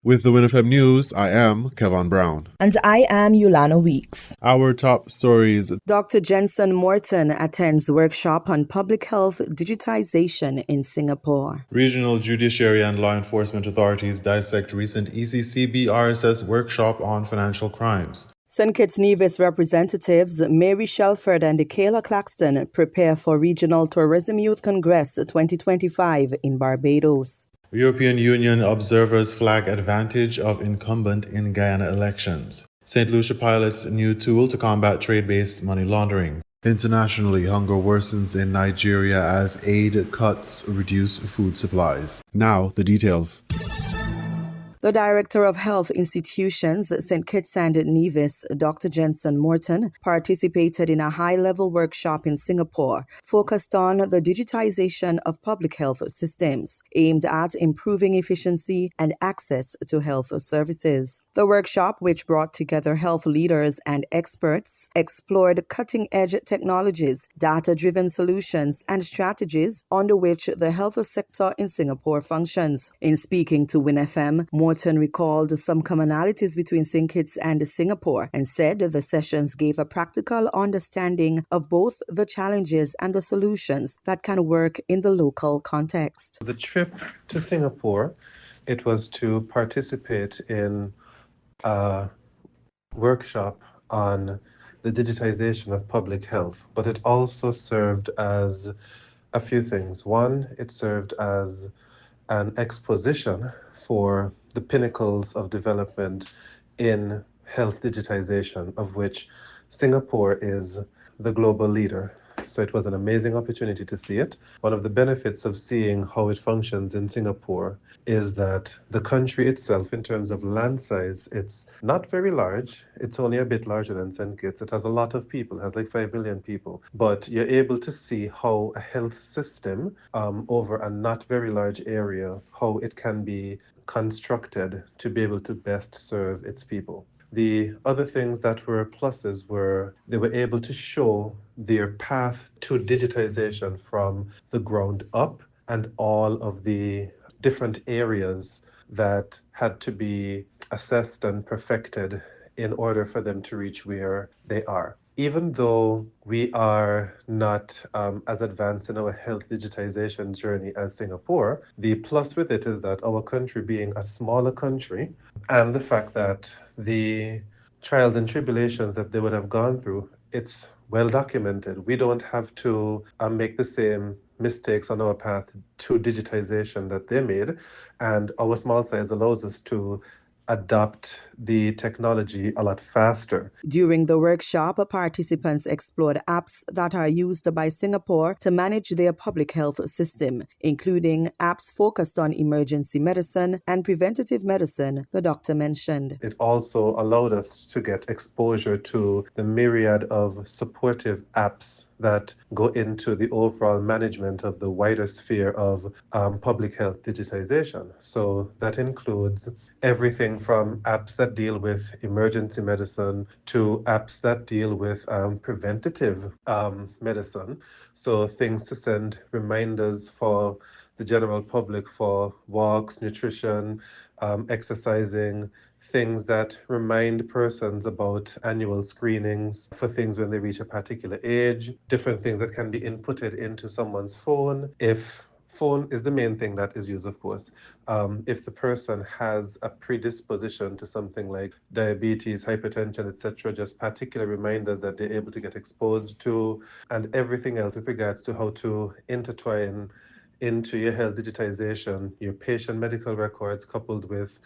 With the WINN FM News, I am Kevin Brown. And I am Yulana Weeks. Our top stories. Dr. Jensen Morton attends workshop on public health digitization in Singapore. Regional judiciary and law enforcement authorities dissect recent ECCB RSS workshop on financial crimes. St. Kitts Nevis representatives Mary Shelford and Kayla Claxton prepare for Regional Tourism Youth Congress 2025 in Barbados. European Union observers flag advantage of incumbent in Guyana elections. St. Lucia pilots new tool to combat trade-based money laundering. Internationally, hunger worsens in Nigeria as aid cuts reduce food supplies. Now, the details. The Director of Health Institutions, St. Kitts and Nevis, Dr. Jensen Morton, participated in a high-level workshop in Singapore focused on the digitization of public health systems, aimed at improving efficiency and access to health services. The workshop, which brought together health leaders and experts, explored cutting-edge technologies, data-driven solutions, and strategies under which the health sector in Singapore functions. In speaking to WINN FM, Morton recalled some commonalities between St. Kitts and Singapore and said the sessions gave a practical understanding of both the challenges and the solutions that can work in the local context. The trip to Singapore, it was to participate in a workshop on the digitization of public health, but it also served as a few things. One, it served as an exposition for the pinnacles of development in health digitization, of which Singapore is the global leader. So it was an amazing opportunity to see it. One of the benefits of seeing how it functions in Singapore is that the country itself, in terms of land size, it's not very large. It's only a bit larger than St. Kitts. It has a lot of people. It has like 5 million people. But you're able to see how a health system over a not very large area, how it can be constructed to be able to best serve its people. The other things that were pluses were they were able to show their path to digitization from the ground up and all of the different areas that had to be assessed and perfected in order for them to reach where they are. Even though we are not as advanced in our health digitization journey as Singapore, the plus with it is that our country being a smaller country and the fact that the trials and tribulations that they would have gone through, it's well documented. We don't have to make the same mistakes on our path to digitization that they made, and our small size allows us to adopt the technology a lot faster. During the workshop, participants explored apps that are used by Singapore to manage their public health system, including apps focused on emergency medicine and preventative medicine, the doctor mentioned. It also allowed us to get exposure to the myriad of supportive apps that go into the overall management of the wider sphere of public health digitization. So that includes everything from apps that deal with emergency medicine to apps that deal with preventative medicine. So things to send reminders for the general public for walks, nutrition, exercising, things that remind persons about annual screenings for things when they reach a particular age, different things that can be inputted into someone's phone. If phone is the main thing that is used, of course. If the person has a predisposition to something like diabetes, hypertension, etc., just particular reminders that they're able to get exposed to, and everything else with regards to how to intertwine into your health digitization, your patient medical records coupled with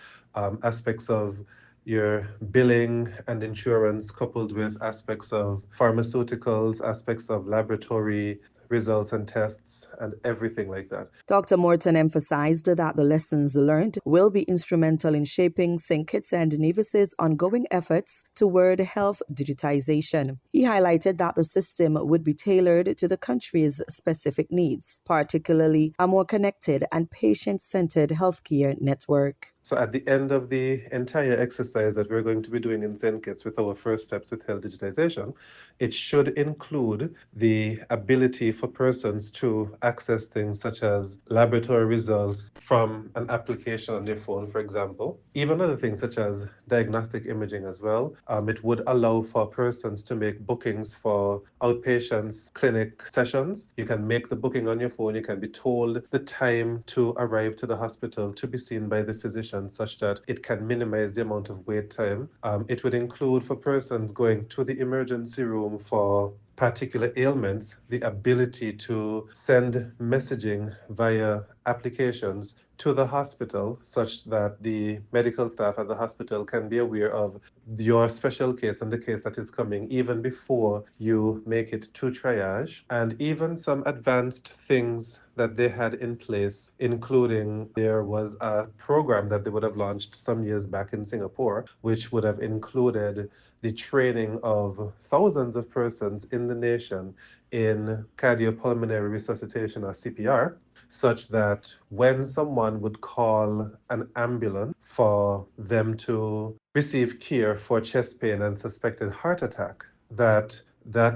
aspects of your billing and insurance coupled with aspects of pharmaceuticals, aspects of laboratory results and tests and everything like that. Dr. Morton emphasized that the lessons learned will be instrumental in shaping St. Kitts and Nevis's ongoing efforts toward health digitization. He highlighted that the system would be tailored to the country's specific needs, particularly a more connected and patient-centered healthcare network. So at the end of the entire exercise that we're going to be doing in St. Kitts with our first steps with health digitization, it should include the ability for persons to access things such as laboratory results from an application on their phone, for example. Even other things such as diagnostic imaging as well. It would allow for persons to make bookings for outpatients clinic sessions. You can make the booking on your phone. You can be told the time to arrive to the hospital to be seen by the physician, such that it can minimize the amount of wait time. It would include for persons going to the emergency room for particular ailments, the ability to send messaging via applications to the hospital such that the medical staff at the hospital can be aware of your special case and the case that is coming even before you make it to triage, and even some advanced things that they had in place, including there was a program that they would have launched some years back in Singapore, which would have included the training of thousands of persons in the nation in cardiopulmonary resuscitation or CPR, such that when someone would call an ambulance for them to receive care for chest pain and suspected heart attack, that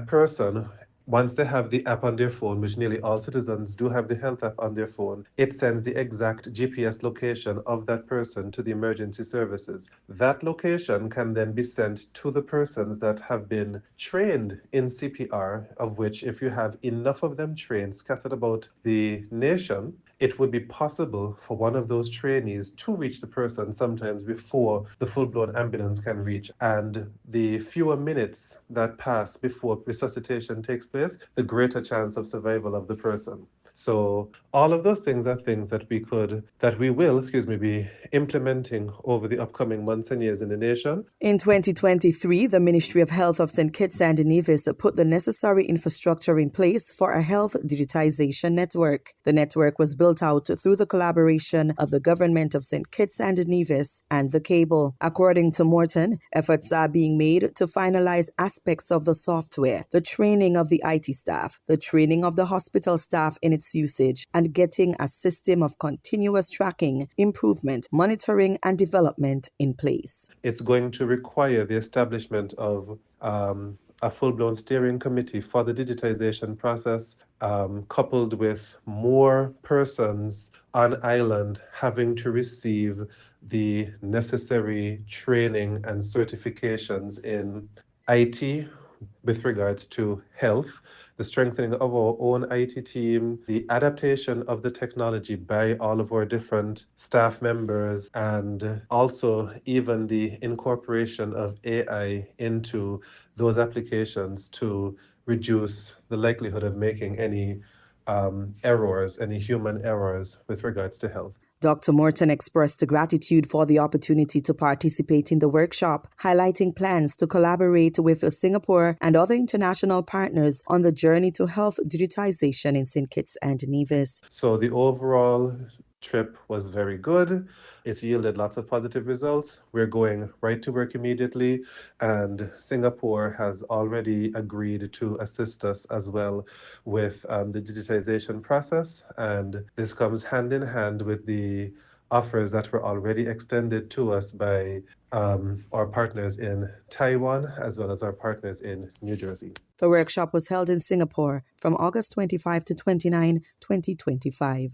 person, once they have the app on their phone, which nearly all citizens do have the health app on their phone, it sends the exact GPS location of that person to the emergency services. That location can then be sent to the persons that have been trained in CPR, of which, if you have enough of them trained scattered about the nation, it would be possible for one of those trainees to reach the person sometimes before the full-blown ambulance can reach. And the fewer minutes that pass before resuscitation takes place, the greater chance of survival of the person. So all of those things are things that we will, be implementing over the upcoming months and years in the nation. In 2023, the Ministry of Health of St. Kitts and Nevis put the necessary infrastructure in place for a health digitization network. The network was built out through the collaboration of the government of St. Kitts and Nevis and the cable. According to Morton, efforts are being made to finalize aspects of the software, the training of the IT staff, the training of the hospital staff in its usage, and getting a system of continuous tracking, improvement, monitoring, and development in place. It's going to require the establishment of a full-blown steering committee for the digitization process, coupled with more persons on island having to receive the necessary training and certifications in IT with regards to health, the strengthening of our own IT team, the adaptation of the technology by all of our different staff members, and also even the incorporation of AI into those applications to reduce the likelihood of making any human errors with regards to health. Dr. Morton expressed gratitude for the opportunity to participate in the workshop, highlighting plans to collaborate with Singapore and other international partners on the journey to health digitization in St. Kitts and Nevis. So the overall trip was very good. It's yielded lots of positive results. We're going right to work immediately, and Singapore has already agreed to assist us as well with the digitization process, and this comes hand in hand with the offers that were already extended to us by our partners in Taiwan as well as our partners in New Jersey. The workshop was held in Singapore from August 25 to 29, 2025.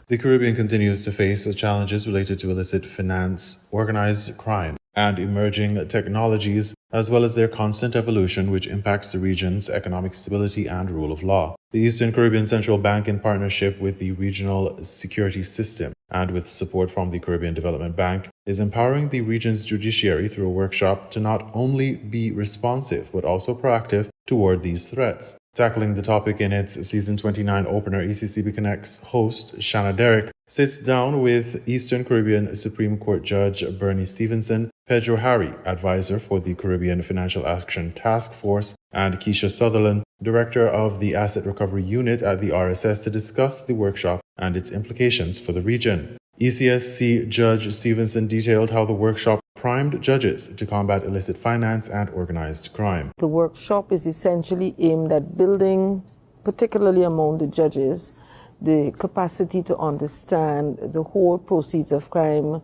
The Caribbean continues to face challenges related to illicit finance, organized crime, and emerging technologies, as well as their constant evolution, which impacts the region's economic stability and rule of law. The Eastern Caribbean Central Bank, in partnership with the Regional Security System and with support from the Caribbean Development Bank, is empowering the region's judiciary through a workshop to not only be responsive, but also proactive toward these threats. Tackling the topic in its Season 29 opener, ECCB Connect's host, Shanna Derrick, sits down with Eastern Caribbean Supreme Court Judge Bernie Stevenson, Pedro Harry, advisor for the Caribbean Financial Action Task Force, and Keisha Sutherland, director of the Asset Recovery Unit at the RSS, to discuss the workshop and its implications for the region. ECSC Judge Stevenson detailed how the workshop primed judges to combat illicit finance and organized crime. The workshop is essentially aimed at building, particularly among the judges, the capacity to understand the whole proceeds of crime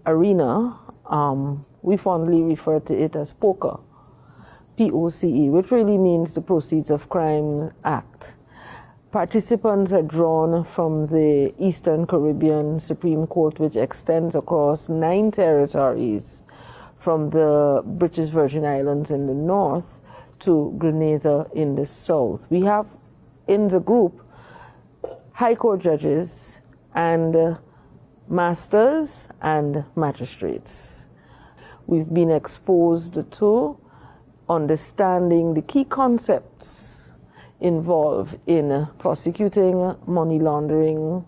arena. We fondly refer to it as POCE, P-O-C-E, which really means the Proceeds of Crime Act. Participants are drawn from the Eastern Caribbean Supreme Court, which extends across 9 territories, from the British Virgin Islands in the north to Grenada in the south. We have in the group High Court judges and masters and magistrates. We've been exposed to understanding the key concepts involved in prosecuting money laundering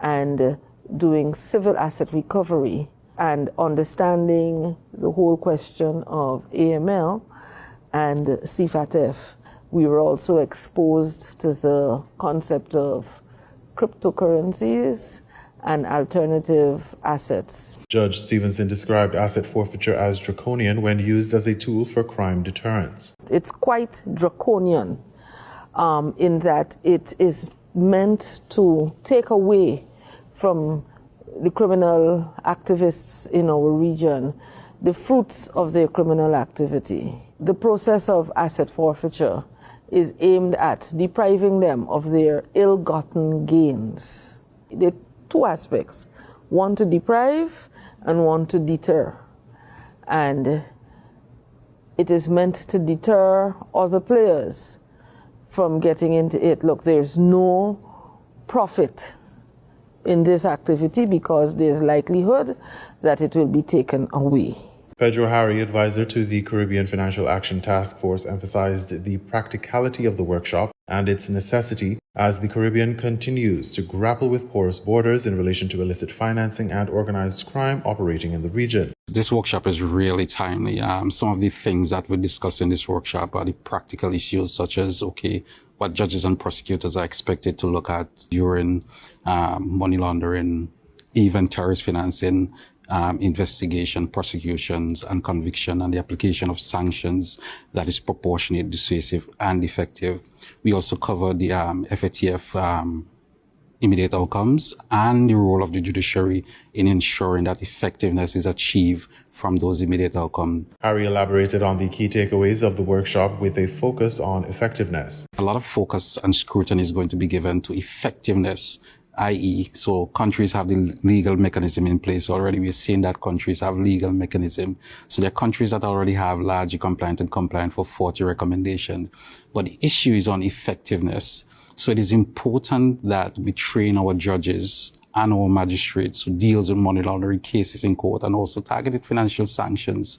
and doing civil asset recovery, and understanding the whole question of AML and CFATF. We were also exposed to the concept of cryptocurrencies and alternative assets. Judge Stevenson described asset forfeiture as draconian when used as a tool for crime deterrence. It's quite draconian in that it is meant to take away from the criminal activists in our region the fruits of their criminal activity. The process of asset forfeiture is aimed at depriving them of their ill-gotten gains. There are 2 aspects, one to deprive and one to deter. And it is meant to deter other players from getting into it. Look, there's no profit in this activity because there's likelihood that it will be taken away. Pedro Harry, advisor to the Caribbean Financial Action Task Force, emphasized the practicality of the workshop and its necessity as the Caribbean continues to grapple with porous borders in relation to illicit financing and organized crime operating in the region. This workshop is really timely. Some of the things that we discuss in this workshop are the practical issues such as, what judges and prosecutors are expected to look at during money laundering, even terrorist financing, investigation, prosecutions, and conviction, and the application of sanctions that is proportionate, dissuasive, and effective. We also cover the FATF immediate outcomes and the role of the judiciary in ensuring that effectiveness is achieved from those immediate outcomes. Harry elaborated on the key takeaways of the workshop with a focus on effectiveness. A lot of focus and scrutiny is going to be given to effectiveness, i.e., so countries have the legal mechanism in place already. We're seeing that countries have legal mechanism. So there are countries that already have largely compliant and compliant for 40 recommendations. But the issue is on effectiveness. So it is important that we train our judges and our magistrates who deals with money laundering cases in court and also targeted financial sanctions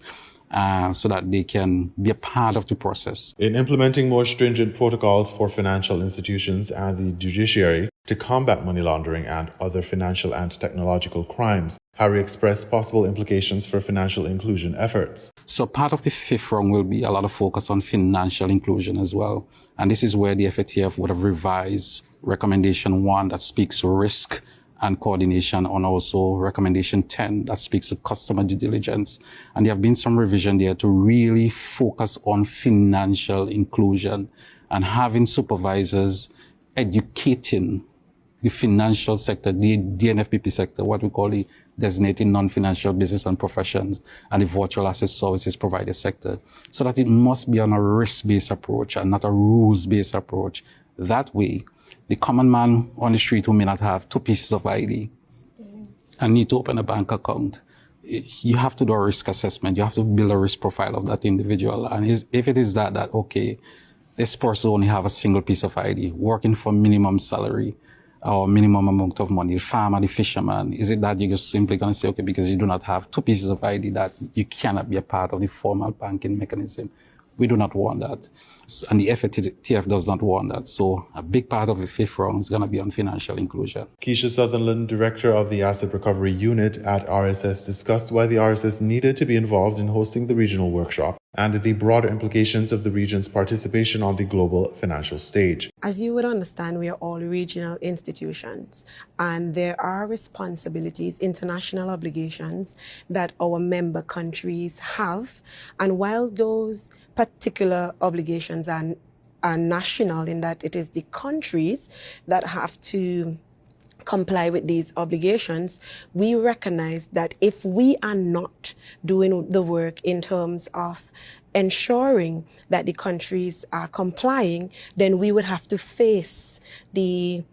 so that they can be a part of the process. In implementing more stringent protocols for financial institutions and the judiciary to combat money laundering and other financial and technological crimes, Harry expressed possible implications for financial inclusion efforts. So part of the 5th round will be a lot of focus on financial inclusion as well. And this is where the FATF would have revised recommendation 1 that speaks to risk and coordination, and also recommendation 10 that speaks to customer due diligence. And there have been some revision there to really focus on financial inclusion and having supervisors educating the financial sector, the DNFPP sector, what we call the designated non-financial business and professions, and the virtual asset services provider sector, so that it must be on a risk-based approach and not a rules-based approach. That way, the common man on the street who may not have 2 pieces of ID and need to open a bank account, you have to do a risk assessment. You have to build a risk profile of that individual. And if it is that okay, this person only have a single piece of ID, working for minimum salary or minimum amount of money, the farmer, the fisherman, is it that you're just simply going to say, okay, because you do not have 2 pieces of ID, that you cannot be a part of the formal banking mechanism? We do not want that. And the FATF does not want that. So a big part of the 5th round is going to be on financial inclusion. Keisha Sutherland, director of the Asset Recovery Unit at RSS, discussed why the RSS needed to be involved in hosting the regional workshop and the broader implications of the region's participation on the global financial stage. As you would understand, we are all regional institutions, and there are responsibilities, international obligations that our member countries have. And while those particular obligations are national in that it is the countries that have to comply with these obligations, we recognize that if we are not doing the work in terms of ensuring that the countries are complying, then we would have to face the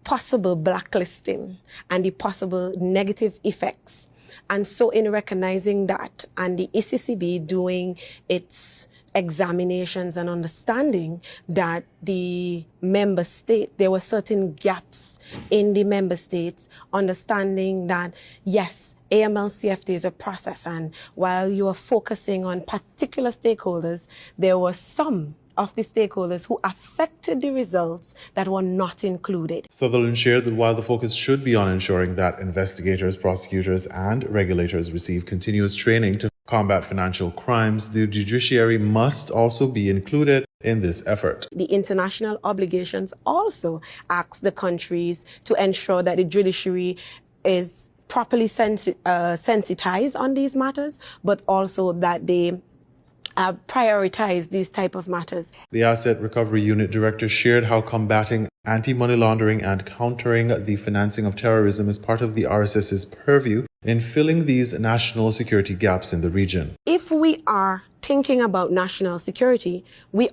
possible blacklisting and the possible negative effects. And so in recognizing that, and the ECCB doing its examinations and understanding that the member state, there were certain gaps in the member states, understanding that, yes, AML-CFT is a process, and while you are focusing on particular stakeholders, there were some of the stakeholders who affected the results that were not included. Sutherland shared that while the focus should be on ensuring that investigators, prosecutors, and regulators receive continuous training to combat financial crimes, the judiciary must also be included in this effort. The international obligations also ask the countries to ensure that the judiciary is properly sensitized on these matters, but also that they prioritize these type of matters. The Asset Recovery Unit Director shared how combating anti-money laundering and countering the financing of terrorism is part of the RSS's purview in filling these national security gaps in the region. If we are thinking about national security, we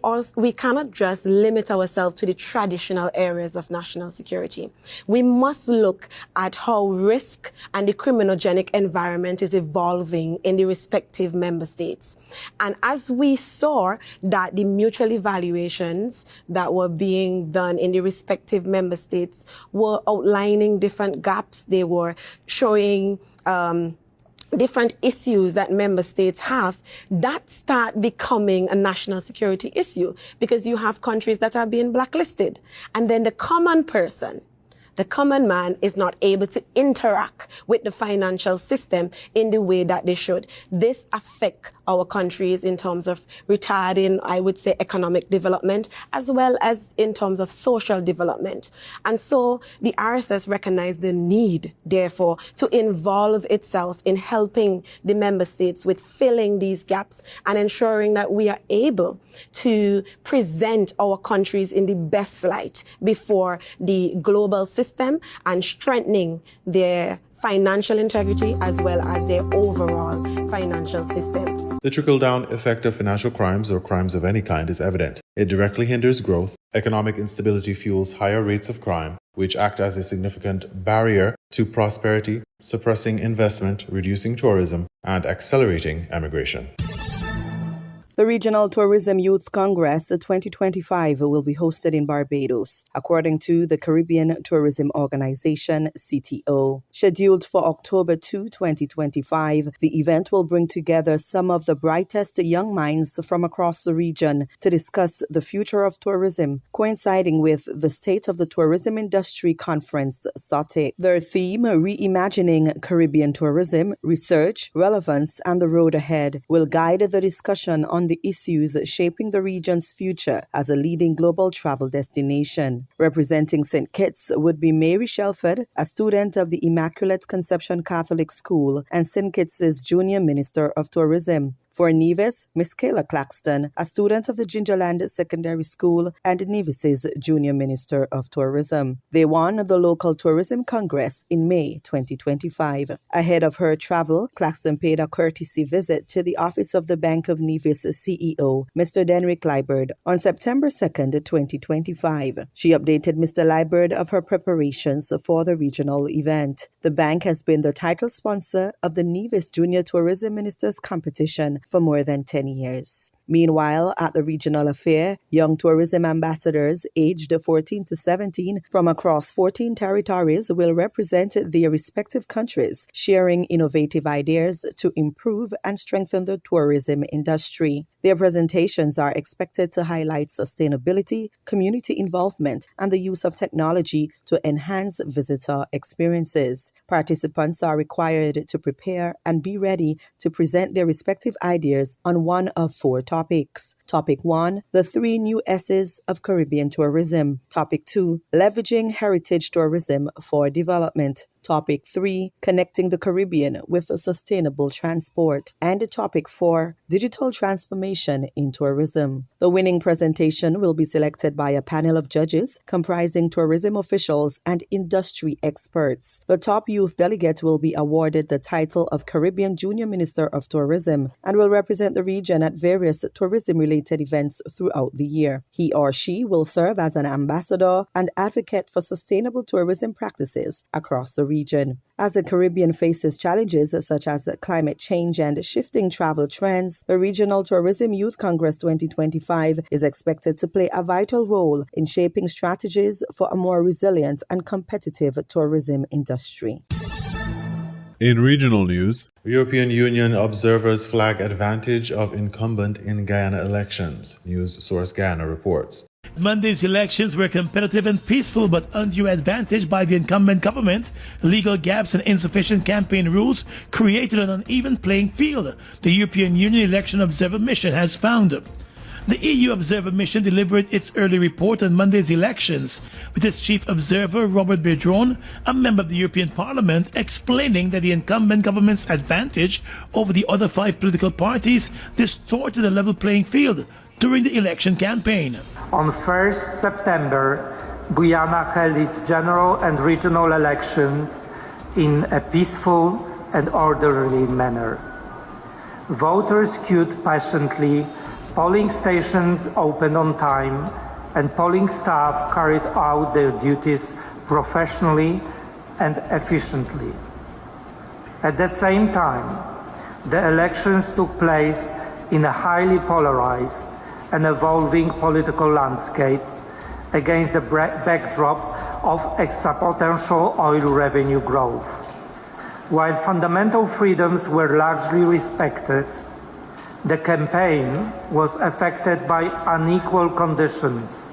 cannot just limit ourselves to the traditional areas of national security. We must look at how risk and the criminogenic environment is evolving in the respective member states. And as we saw that the mutual evaluations that were being done in the respective member states were outlining different gaps, they were showing different issues that member states have, that start becoming a national security issue, because you have countries that are being blacklisted. And then the common person, the common man, is not able to interact with the financial system in the way that they should. This affects our countries in terms of retarding, I would say, economic development, as well as in terms of social development. And so the RSS recognized the need, therefore, to involve itself in helping the member states with filling these gaps and ensuring that we are able to present our countries in the best light before the global system and strengthening their financial integrity as well as their overall financial system. The trickle-down effect of financial crimes or crimes of any kind is evident. It directly hinders growth. Economic instability fuels higher rates of crime, which act as a significant barrier to prosperity, suppressing investment, reducing tourism, and accelerating emigration. The Regional Tourism Youth Congress 2025 will be hosted in Barbados, according to the Caribbean Tourism Organization, CTO. Scheduled for October 2, 2025, the event will bring together some of the brightest young minds from across the region to discuss the future of tourism, coinciding with the State of the Tourism Industry Conference, SATE. Their theme, Reimagining Caribbean Tourism, Research, Relevance, and the Road Ahead, will guide the discussion on the issues shaping the region's future as a leading global travel destination. Representing St. Kitts would be Mary Shelford, a student of the Immaculate Conception Catholic School and St. Kitts' Junior Minister of Tourism. For Nevis, Miss Kayla Claxton, a student of the Gingerland Secondary School and Nevis' Junior Minister of Tourism. They won the local tourism congress in May 2025. Ahead of her travel, Claxton paid a courtesy visit to the office of the Bank of Nevis CEO, Mr. Denrick Liburd, on September 2nd, 2025. She updated Mr. Liburd of her preparations for the regional event. The bank has been the title sponsor of the Nevis Junior Tourism Ministers Competition for more than 10 years. Meanwhile, at the regional affair, young tourism ambassadors aged 14 to 17 from across 14 territories will represent their respective countries, sharing innovative ideas to improve and strengthen the tourism industry. Their presentations are expected to highlight sustainability, community involvement, and the use of technology to enhance visitor experiences. Participants are required to prepare and be ready to present their respective ideas on one of 4 topics. Topic 1, the 3 new S's of Caribbean tourism. Topic 2, leveraging heritage tourism for development. Topic 3, Connecting the Caribbean with Sustainable Transport. And Topic 4, Digital Transformation in Tourism. The winning presentation will be selected by a panel of judges comprising tourism officials and industry experts. The top youth delegate will be awarded the title of Caribbean Junior Minister of Tourism and will represent the region at various tourism-related events throughout the year. He or she will serve as an ambassador and advocate for sustainable tourism practices across the region. As the Caribbean faces challenges such as climate change and shifting travel trends, the Regional Tourism Youth Congress 2025 is expected to play a vital role in shaping strategies for a more resilient and competitive tourism industry. In regional news, European Union observers flag advantage of incumbent in Guyana elections. News source Guyana reports. Monday's elections were competitive and peaceful, but undue advantage by the incumbent government, legal gaps and insufficient campaign rules created an uneven playing field, the European Union Election Observer Mission has found. The EU Observer Mission delivered its early report on Monday's elections, with its chief observer, Robert Biedron, a member of the European Parliament, explaining that the incumbent government's advantage over the other 5 political parties distorted the level playing field during the election campaign. On 1st September, Guyana held its general and regional elections in a peaceful and orderly manner. Voters queued patiently, polling stations opened on time, and polling staff carried out their duties professionally and efficiently. At the same time, the elections took place in a highly polarized and evolving political landscape against the backdrop of exponential oil revenue growth. While fundamental freedoms were largely respected, the campaign was affected by unequal conditions,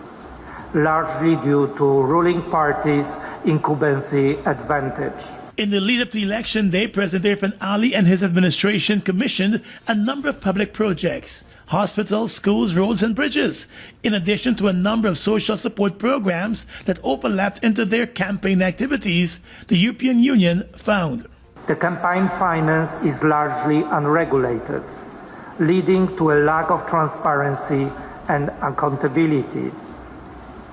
largely due to ruling parties' incumbency advantage. In the lead-up to election day, President Irfan Ali and his administration commissioned a number of public projects: hospitals, schools, roads and bridges, in addition to a number of social support programs that overlapped into their campaign activities, the European Union found. The campaign finance is largely unregulated, leading to a lack of transparency and accountability.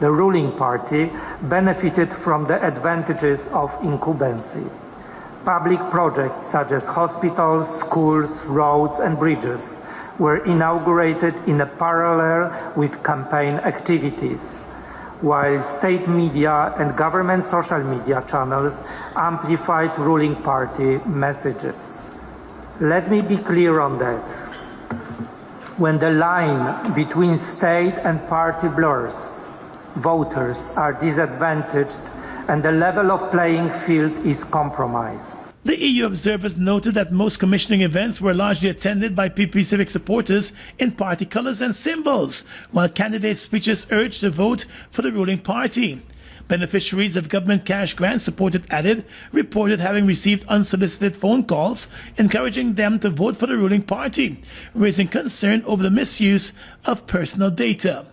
The ruling party benefited from the advantages of incumbency. Public projects such as hospitals, schools, roads and bridges were inaugurated in a parallel with campaign activities, while state media and government social media channels amplified ruling party messages. Let me be clear on that. When the line between state and party blurs, voters are disadvantaged and the level of playing field is compromised. The EU observers noted that most commissioning events were largely attended by PP civic supporters in party colors and symbols, while candidate speeches urged to vote for the ruling party. Beneficiaries of government cash grants supported added reported having received unsolicited phone calls encouraging them to vote for the ruling party, raising concern over the misuse of personal data.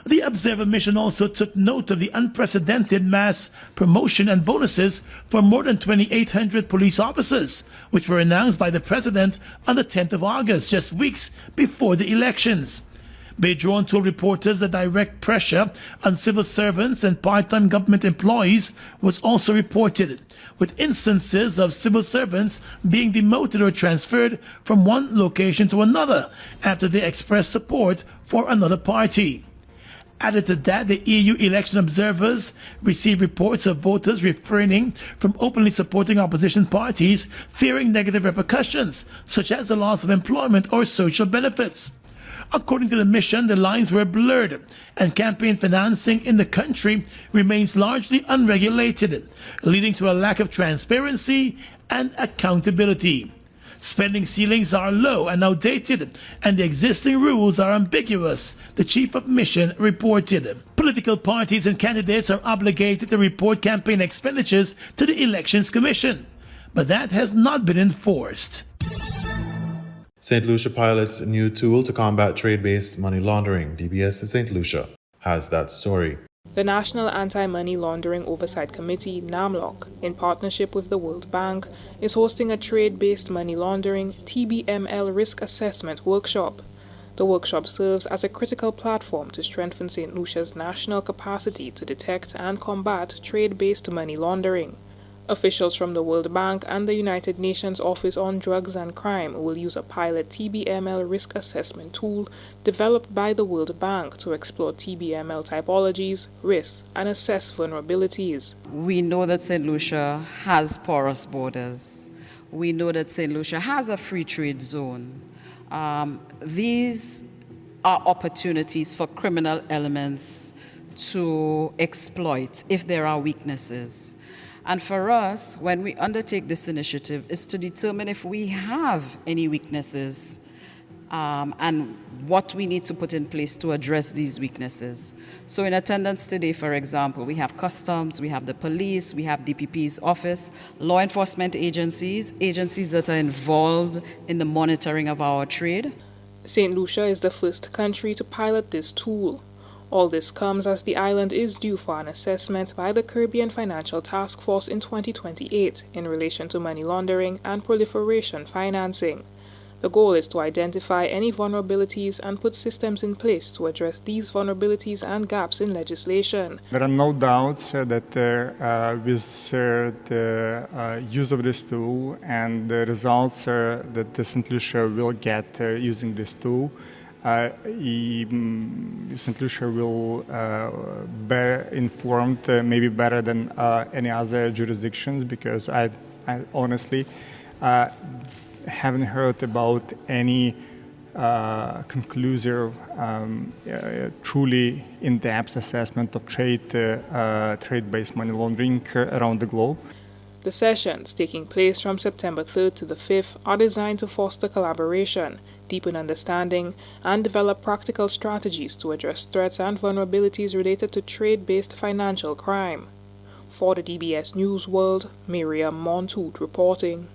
The Observer Mission also took note of the unprecedented mass promotion and bonuses for more than 2,800 police officers, which were announced by the President on the 10th of August, just weeks before the elections. Biedron told reporters that direct pressure on civil servants and part-time government employees was also reported, with instances of civil servants being demoted or transferred from one location to another after they expressed support for another party. Added to that, the EU election observers received reports of voters refraining from openly supporting opposition parties, fearing negative repercussions, such as the loss of employment or social benefits. According to the mission, the lines were blurred, and campaign financing in the country remains largely unregulated, leading to a lack of transparency and accountability. Spending ceilings are low and outdated, and the existing rules are ambiguous, the chief of mission reported. Political parties and candidates are obligated to report campaign expenditures to the Elections Commission, but that has not been enforced. St. Lucia pilots new tool to combat trade-based money laundering. DBS St. Lucia has that story. The National Anti-Money Laundering Oversight Committee, NAMLOC, in partnership with the World Bank, is hosting a trade-based money laundering (TBML) risk assessment workshop. The workshop serves as a critical platform to strengthen St. Lucia's national capacity to detect and combat trade-based money laundering. Officials from the World Bank and the United Nations Office on Drugs and Crime will use a pilot TBML risk assessment tool developed by the World Bank to explore TBML typologies, risks, and assess vulnerabilities. We know that St. Lucia has porous borders. We know that St. Lucia has a free trade zone. These are opportunities for criminal elements to exploit if there are weaknesses. And for us, when we undertake this initiative, is to determine if we have any weaknesses and what we need to put in place to address these weaknesses. So in attendance today, for example, we have customs, we have the police, we have DPP's office, law enforcement agencies that are involved in the monitoring of our trade. St. Lucia is the first country to pilot this tool. All this comes as the island is due for an assessment by the Caribbean Financial Task Force in 2028 in relation to money laundering and proliferation financing. The goal is to identify any vulnerabilities and put systems in place to address these vulnerabilities and gaps in legislation. There are no doubts that with the use of this tool and the results that St. Lucia will get using this tool, St. Lucia will be informed maybe better than any other jurisdictions, because I honestly haven't heard about any conclusive, truly in-depth assessment of trade-based money laundering around the globe. The sessions, taking place from September 3rd to the 5th, are designed to foster collaboration, deepen understanding, and develop practical strategies to address threats and vulnerabilities related to trade-based financial crime. For the DBS News World, Miriam Montoute reporting.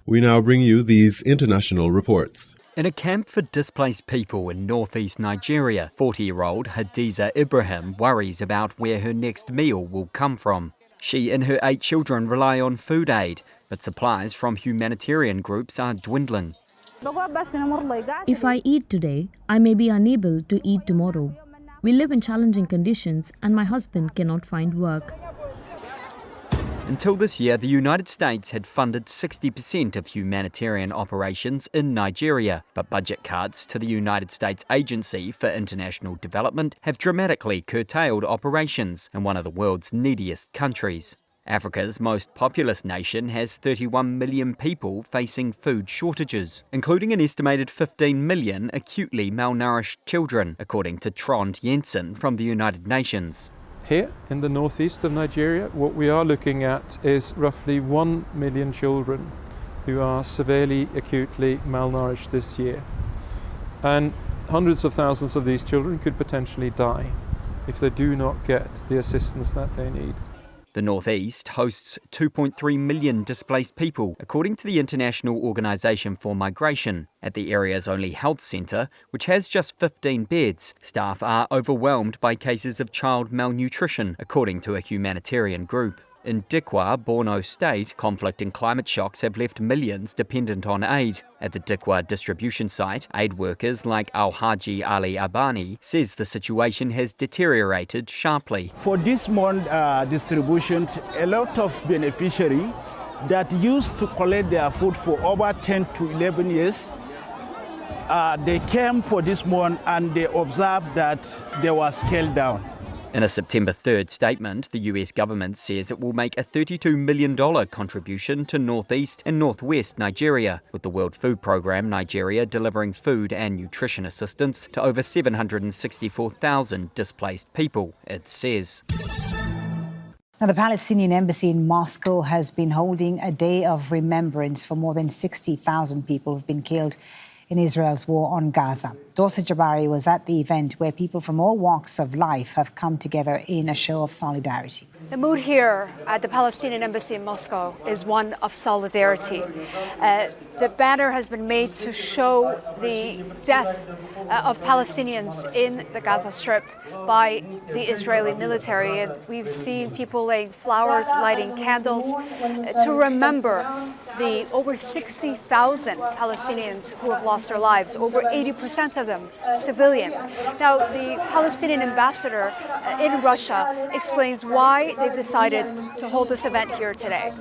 We now bring you these international reports. In a camp for displaced people in northeast Nigeria, 40-year-old Hadiza Ibrahim worries about where her next meal will come from. She and her 8 children rely on food aid, but supplies from humanitarian groups are dwindling. If I eat today, I may be unable to eat tomorrow. We live in challenging conditions and my husband cannot find work. Until this year, the United States had funded 60% of humanitarian operations in Nigeria, but budget cuts to the United States Agency for International Development have dramatically curtailed operations in one of the world's neediest countries. Africa's most populous nation has 31 million people facing food shortages, including an estimated 15 million acutely malnourished children, according to Trond Jensen from the United Nations. Here in the northeast of Nigeria, what we are looking at is roughly 1 million children who are severely, acutely malnourished this year. And hundreds of thousands of these children could potentially die if they do not get the assistance that they need. The northeast hosts 2.3 million displaced people, according to the International Organization for Migration. At the area's only health centre, which has just 15 beds, staff are overwhelmed by cases of child malnutrition, according to a humanitarian group. In Dikwa, Borno State, conflict and climate shocks have left millions dependent on aid. At the Dikwa distribution site, aid workers like Alhaji Ali Abani says the situation has deteriorated sharply. For this month distribution, a lot of beneficiaries that used to collect their food for over 10 to 11 years, they came for this month and they observed that they were scaled down. In a September 3rd statement, the US government says it will make a $32 million contribution to northeast and northwest Nigeria, with the World Food Programme Nigeria delivering food and nutrition assistance to over 764,000 displaced people, it says. Now, the Palestinian embassy in Moscow has been holding a day of remembrance for more than 60,000 people who've been killed in Israel's war on Gaza. Dorsa Jabari was at the event where people from all walks of life have come together in a show of solidarity. The mood here at the Palestinian embassy in Moscow is one of solidarity. The banner has been made to show the death of Palestinians in the Gaza Strip by the Israeli military. And we've seen people laying flowers, lighting candles to remember the over 60,000 Palestinians who have lost their lives, over 80% of them civilian. Now, the Palestinian ambassador in Russia explains why they've decided to hold this event here today.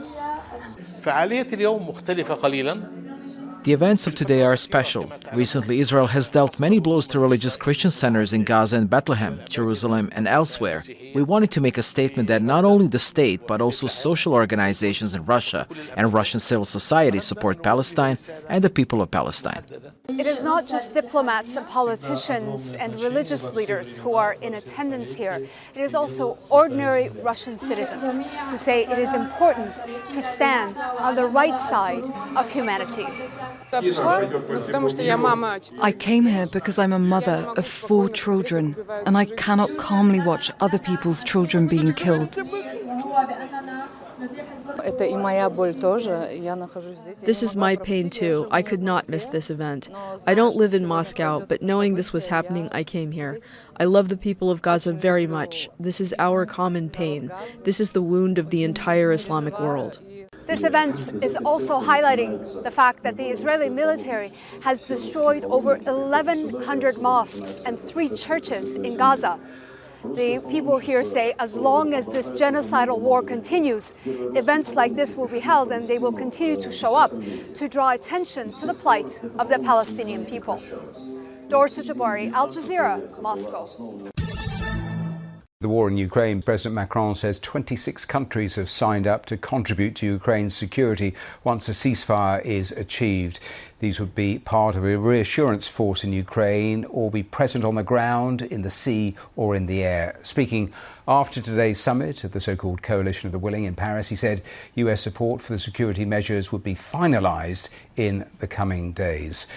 The events of today are special. Recently, Israel has dealt many blows to religious Christian centers in Gaza and Bethlehem, Jerusalem, and elsewhere. We wanted to make a statement that not only the state, but also social organizations in Russia and Russian civil society support Palestine and the people of Palestine. It is not just diplomats and politicians and religious leaders who are in attendance here. It is also ordinary Russian citizens who say it is important to stand on the right side of humanity. I came here because I'm a mother of 4 children, and I cannot calmly watch other people's children being killed. This is my pain too. I could not miss this event. I don't live in Moscow, but knowing this was happening, I came here. I love the people of Gaza very much. This is our common pain. This is the wound of the entire Islamic world. This event is also highlighting the fact that the Israeli military has destroyed over 1,100 mosques and 3 churches in Gaza. The people here say as long as this genocidal war continues, events like this will be held and they will continue to show up to draw attention to the plight of the Palestinian people. Dorsa Jabari, Al Jazeera, Moscow. The war in Ukraine, President Macron says 26 countries have signed up to contribute to Ukraine's security once a ceasefire is achieved. These would be part of a reassurance force in Ukraine or be present on the ground, in the sea or in the air. Speaking after today's summit of the so-called Coalition of the Willing in Paris, he said US support for the security measures would be finalised in the coming days.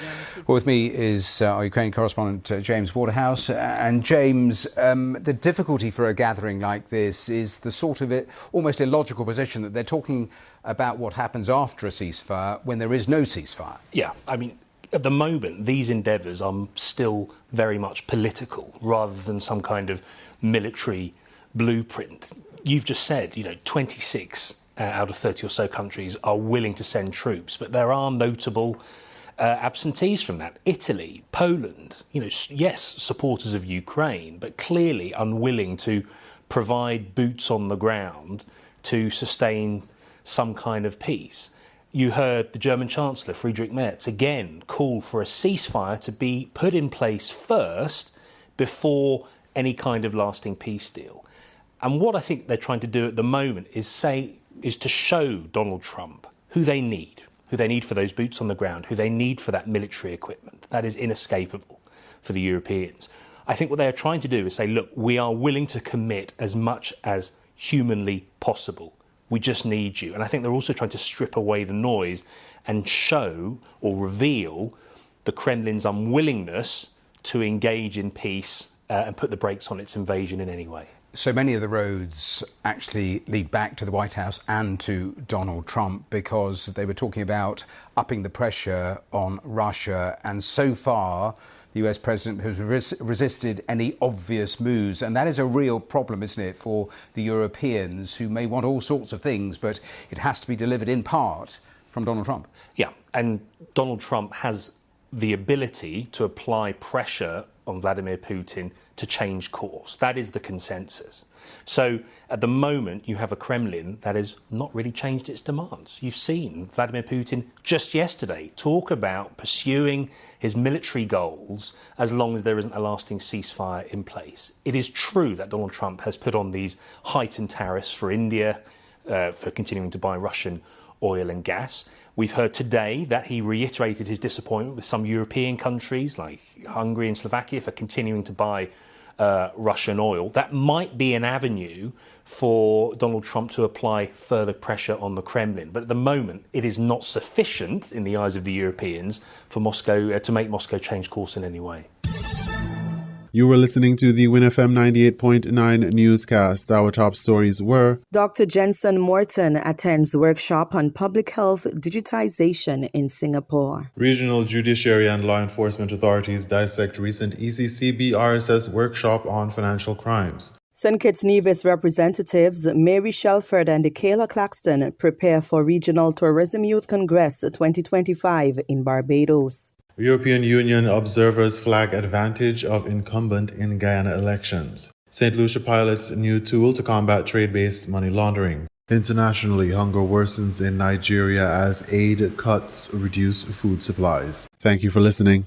Well, with me is our Ukraine correspondent James Waterhouse. And James, the difficulty for a gathering like this is the sort of almost illogical position that they're talking about what happens after a ceasefire when there is no ceasefire. Yeah, I mean, at the moment, these endeavours are still very much political rather than some kind of military blueprint. You've just said, 26 out of 30 or so countries are willing to send troops, but there are notable absentees from that. Italy, Poland, yes, supporters of Ukraine, but clearly unwilling to provide boots on the ground to sustain some kind of peace. You heard the German Chancellor, Friedrich Merz, again call for a ceasefire to be put in place first before any kind of lasting peace deal. And what I think they're trying to do at the moment is to show Donald Trump who they need for those boots on the ground, who they need for that military equipment. That is inescapable for the Europeans. I think what they are trying to do is say, look, we are willing to commit as much as humanly possible. We just need you. And I think they're also trying to strip away the noise and show or reveal the Kremlin's unwillingness to engage in peace and put the brakes on its invasion in any way. So many of the roads actually lead back to the White House and to Donald Trump because they were talking about upping the pressure on Russia. And so far, the US president has resisted any obvious moves. And that is a real problem, isn't it, for the Europeans who may want all sorts of things, but it has to be delivered in part from Donald Trump. Yeah, and Donald Trump has the ability to apply pressure on Vladimir Putin to change course. That is the consensus. So at the moment, you have a Kremlin that has not really changed its demands. You've seen Vladimir Putin just yesterday talk about pursuing his military goals as long as there isn't a lasting ceasefire in place. It is true that Donald Trump has put on these heightened tariffs for India, for continuing to buy Russian oil and gas. We've heard today that he reiterated his disappointment with some European countries like Hungary and Slovakia for continuing to buy Russian oil. That might be an avenue for Donald Trump to apply further pressure on the Kremlin. But at the moment, it is not sufficient in the eyes of the Europeans for Moscow to make Moscow change course in any way. You were listening to the WINN FM 98.9 newscast. Our top stories were: Dr. Jensen Morton attends workshop on public health digitization in Singapore. Regional judiciary and law enforcement authorities dissect recent ECCB RSS workshop on financial crimes. St. Kitts Nevis representatives Mary Shelford and Kayla Claxton prepare for Regional Tourism Youth Congress 2025 in Barbados. European Union observers flag advantage of incumbent in Guyana elections. St. Lucia pilots new tool to combat trade-based money laundering. Internationally, hunger worsens in Nigeria as aid cuts reduce food supplies. Thank you for listening.